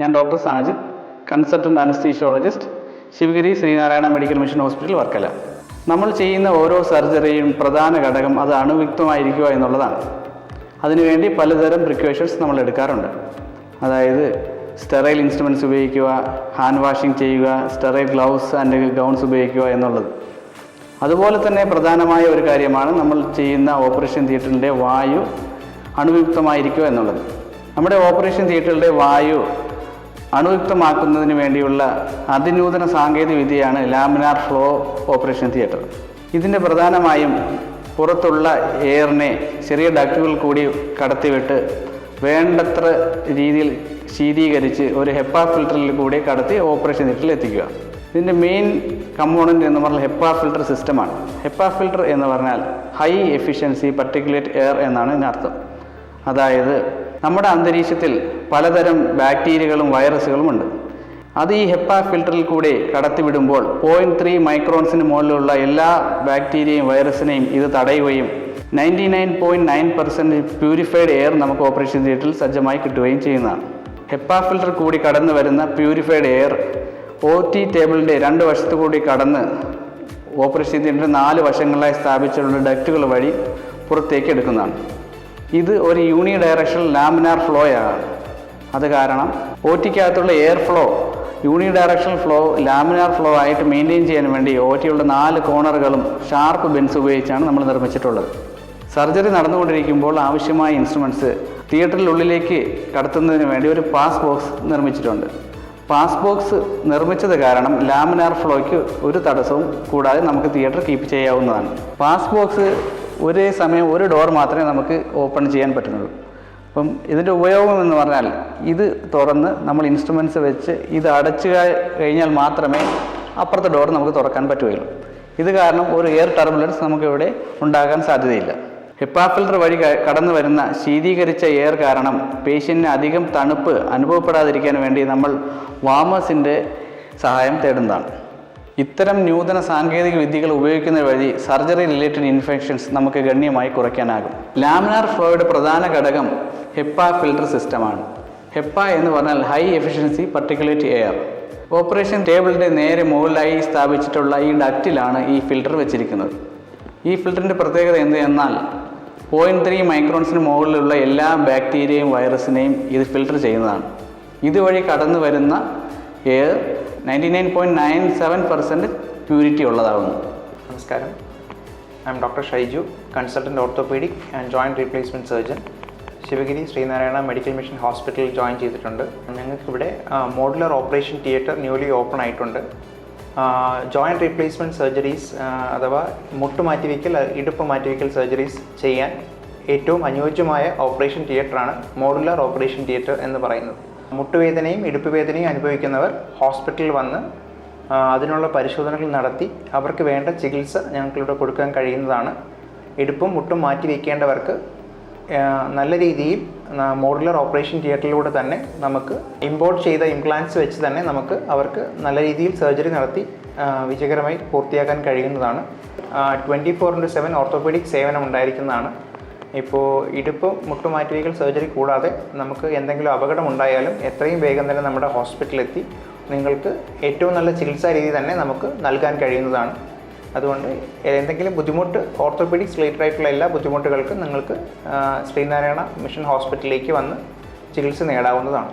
ഞാൻ doctor Sajid, consultant anaesthesiologist, Sivagiri Sreenarayana medical mission hospital, Varkala. നമ്മൾ ചെയ്യുന്ന ഓരോ സർജറിയും പ്രധാന ഘടകം അത് അണുവിക്തമായിരിക്കുക എന്നുള്ളതാണ്. അതിനുവേണ്ടി പലതരം പ്രിക്കോഷൻസ് നമ്മൾ എടുക്കാറുണ്ട്. അതായത് സ്റ്റെറൈൽ ഇൻസ്ട്രുമെൻറ്റ്സ് ഉപയോഗിക്കുക, ഹാൻഡ് വാഷിംഗ് ചെയ്യുക, സ്റ്റെറൈൽ ഗ്ലൗസ് ആൻഡ് ഗൗൺസ് ഉപയോഗിക്കുക എന്നുള്ളത്. അതുപോലെ തന്നെ പ്രധാനമായ ഒരു കാര്യമാണ് നമ്മൾ ചെയ്യുന്ന ഓപ്പറേഷൻ തിയേറ്ററിൻ്റെ വായു അണുവിക്തമായിരിക്കുക എന്നുള്ളത്. നമ്മുടെ ഓപ്പറേഷൻ തിയേറ്ററിൻ്റെ വായു അണുവിക്തമാക്കുന്നതിന് വേണ്ടിയുള്ള അതിനൂതന സാങ്കേതിക വിദ്യയാണ് ലാമിനാർ ഫ്ലോ ഓപ്പറേഷൻ തിയേറ്റർ. ഇതിൻ്റെ പ്രധാനമായും പുറത്തുള്ള എയറിനെ ചെറിയ ഡക്റ്റുകൾ കൂടി കടത്തിവിട്ട് വേണ്ടത്ര രീതിയിൽ ശീതീകരിച്ച് ഒരു ഹെപ്പ ഫിൽറ്ററിൽ കൂടി കടത്തി ഓപ്പറേഷൻ തിയേറ്ററിൽ എത്തിക്കുക. ഇതിൻ്റെ മെയിൻ കമ്പോണൻറ്റ് എന്ന് പറഞ്ഞാൽ ഹെപ്പ ഫിൽറ്റർ സിസ്റ്റമാണ്. ഹെപ്പ ഫിൽറ്റർ എന്ന് പറഞ്ഞാൽ ഹൈ എഫിഷ്യൻസി പർട്ടിക്കുലേറ്റ് എയർ എന്നാണ് ഇതിനർത്ഥം. അതായത് നമ്മുടെ അന്തരീക്ഷത്തിൽ പലതരം ബാക്ടീരിയകളും വൈറസുകളും ഉണ്ട്. അത് ഈ ഹെപ്പ ഫിൽറ്ററിൽ കൂടി കടത്തിവിടുമ്പോൾ 0.3 മൈക്രോൺസിന് മുകളിലുള്ള എല്ലാ ബാക്ടീരിയയും വൈറസിനെയും ഇത് തടയുകയും 99.9% പ്യൂരിഫൈഡ് എയർ നമുക്ക് ഓപ്പറേഷൻ തിയേറ്ററിൽ സജ്ജമായി കിട്ടുകയും ചെയ്യുന്നതാണ്. ഹെപ്പ ഫിൽറ്റർ കൂടി കടന്നു വരുന്ന പ്യൂരിഫൈഡ് എയർ OT ടേബിളിൻ്റെ 2 വശത്തു കൂടി കടന്ന് ഓപ്പറേഷൻ തിയേറ്ററിൻ്റെ 4 വശങ്ങളിലായി സ്ഥാപിച്ചിട്ടുള്ള ഡക്റ്റുകൾ വഴി പുറത്തേക്ക് എടുക്കുന്നതാണ്. ഇത് ഒരു യൂണി ഡയറക്ഷണൽ ലാമിനാർ ഫ്ലോയാണ്. അത് കാരണം OTക്കകത്തുള്ള എയർ ഫ്ലോ യൂണി ഡയറക്ഷണൽ ഫ്ലോ ലാമിനാർ ഫ്ലോ ആയിട്ട് മെയിൻറ്റെയിൻ ചെയ്യാൻ വേണ്ടി OTയുടെ 4 കോണറുകളും ഷാർപ്പ് ബെൻസ് ഉപയോഗിച്ചാണ് നമ്മൾ നിർമ്മിച്ചിട്ടുള്ളത്. സർജറി നടന്നുകൊണ്ടിരിക്കുമ്പോൾ ആവശ്യമായ ഇൻസ്ട്രുമെൻറ്റ്സ് തിയേറ്ററിനുള്ളിലേക്ക് കടത്തുന്നതിന് വേണ്ടി ഒരു പാസ് ബോക്സ് നിർമ്മിച്ചിട്ടുണ്ട്. പാസ് ബോക്സ് നിർമ്മിച്ചത് കാരണം ലാമിനാർ ഫ്ലോയ്ക്ക് ഒരു തടസ്സവും കൂടാതെ നമുക്ക് തിയേറ്റർ കീപ്പ് ചെയ്യാവുന്നതാണ്. പാസ് ബോക്സ് ഒരേ സമയം ഒരു ഡോർ മാത്രമേ നമുക്ക് ഓപ്പൺ ചെയ്യാൻ പറ്റുന്നുള്ളൂ. അപ്പം ഇതിൻ്റെ ഉപയോഗം എന്ന് പറഞ്ഞാൽ ഇത് തുറന്ന് നമ്മൾ ഇൻസ്ട്രുമെൻറ്റ്സ് വെച്ച് ഇത് അടച്ചു കഴിഞ്ഞാൽ മാത്രമേ അപ്പുറത്തെ ഡോർ നമുക്ക് തുറക്കാൻ പറ്റുകയുള്ളൂ. ഇത് കാരണം ഒരു എയർ ടർബുലൻസ് നമുക്കിവിടെ ഉണ്ടാകാൻ സാധ്യതയില്ല. ഹെപ്പ ഫിൽറ്റർ വഴി കടന്നു വരുന്ന ശീതീകരിച്ച എയർ കാരണം പേഷ്യൻറ്റിന് അധികം തണുപ്പ് അനുഭവപ്പെടാതിരിക്കാൻ വേണ്ടി നമ്മൾ വാമേഴ്സിൻ്റെ സഹായം തേടുന്നതാണ്. ഇത്തരം നൂതന സാങ്കേതിക വിദ്യകൾ ഉപയോഗിക്കുന്നത് വഴി സർജറി റിലേറ്റഡ് ഇൻഫെക്ഷൻസ് നമുക്ക് ഗണ്യമായി കുറയ്ക്കാനാകും. ലാമിനാർ ഫ്ലോയുടെ പ്രധാന ഘടകം ഹെപ്പ ഫിൽറ്റർ സിസ്റ്റമാണ്. ഹെപ്പ എന്ന് പറഞ്ഞാൽ high efficiency particulate air. Operation ടേബിളിൻ്റെ നേരെ മുകളിലായി സ്ഥാപിച്ചിട്ടുള്ള ഈ ഡക്റ്റിലാണ് ഈ ഫിൽറ്റർ വെച്ചിരിക്കുന്നത്. ഈ ഫിൽറ്ററിൻ്റെ പ്രത്യേകത എന്നാൽ 0.3 മൈക്രോൺസിന് മുകളിലുള്ള എല്ലാ ബാക്ടീരിയയും വൈറസിനെയും ഇത് ഫിൽറ്റർ ചെയ്യുന്നതാണ്. ഇതുവഴി കടന്നു വരുന്ന എയർ 99.97% പ്യൂരിറ്റി ഉള്ളതാകുന്നു. നമസ്കാരം, I'm doctor Shaiju, consultant orthopaedic and joint replacement surgeon, Sivagiri Sreenarayana medical mission ഹോസ്പിറ്റലിൽ ജോയിൻ ചെയ്തിട്ടുണ്ട്. ഞങ്ങൾക്കിവിടെ modular operation theatre newly open ആയിട്ടുണ്ട്. ജോയിൻറ്റ് റീപ്ലേസ്മെൻറ്റ് സർജറീസ് അഥവാ മുട്ടുമാറ്റിവയ്ക്കൽ, ഇടുപ്പ് മാറ്റിവയ്ക്കൽ സർജറീസ് ചെയ്യാൻ ഏറ്റവും അനുയോജ്യമായ ഓപ്പറേഷൻ തിയേറ്ററാണ് മോഡുലർ ഓപ്പറേഷൻ തിയേറ്റർ എന്ന് പറയുന്നത്. മുട്ടുവേദനയും ഇടുപ്പ് വേദനയും അനുഭവിക്കുന്നവർ ഹോസ്പിറ്റലിൽ വന്ന് അതിനുള്ള പരിശോധനകൾ നടത്തി അവർക്ക് വേണ്ട ചികിത്സ ഞങ്ങൾക്കിവിടെ കൊടുക്കാൻ കഴിയുന്നതാണ്. ഇടുപ്പും മുട്ടും മാറ്റി വയ്ക്കേണ്ടവർക്ക് നല്ല രീതിയിൽ മോഡുലർ ഓപ്പറേഷൻ തിയേറ്ററിലൂടെ തന്നെ നമുക്ക് ഇമ്പോർട്ട് ചെയ്ത ഇംപ്ലാന്റ്സ് വെച്ച് തന്നെ നമുക്ക് അവർക്ക് നല്ല രീതിയിൽ സർജറി നടത്തി വിജയകരമായി പൂർത്തിയാക്കാൻ കഴിയുന്നതാണ്. 24/7 ഓർത്തോപീഡിക് സേവനം ഉണ്ടായിരിക്കുന്നതാണ്. ഇപ്പോൾ ഇടുപ്പ് മുട്ടുമാറ്റിവയ്ക്കൽ സർജറി കൂടാതെ നമുക്ക് എന്തെങ്കിലും അപകടമുണ്ടായാലും എത്രയും വേഗം തന്നെ നമ്മുടെ ഹോസ്പിറ്റലിലെത്തി നിങ്ങൾക്ക് ഏറ്റവും നല്ല ചികിത്സാ രീതി തന്നെ നമുക്ക് നൽകാൻ കഴിയുന്നതാണ്. അതുകൊണ്ട് എന്തെങ്കിലും ബുദ്ധിമുട്ട് ഓർത്തോപീഡിക്സ് റിലേറ്റഡ് ആയിട്ടുള്ള എല്ലാ ബുദ്ധിമുട്ടുകൾക്കും നിങ്ങൾക്ക് ശ്രീനാരായണ മിഷൻ ഹോസ്പിറ്റലിലേക്ക് വന്ന് ചികിത്സ നേടാവുന്നതാണ്.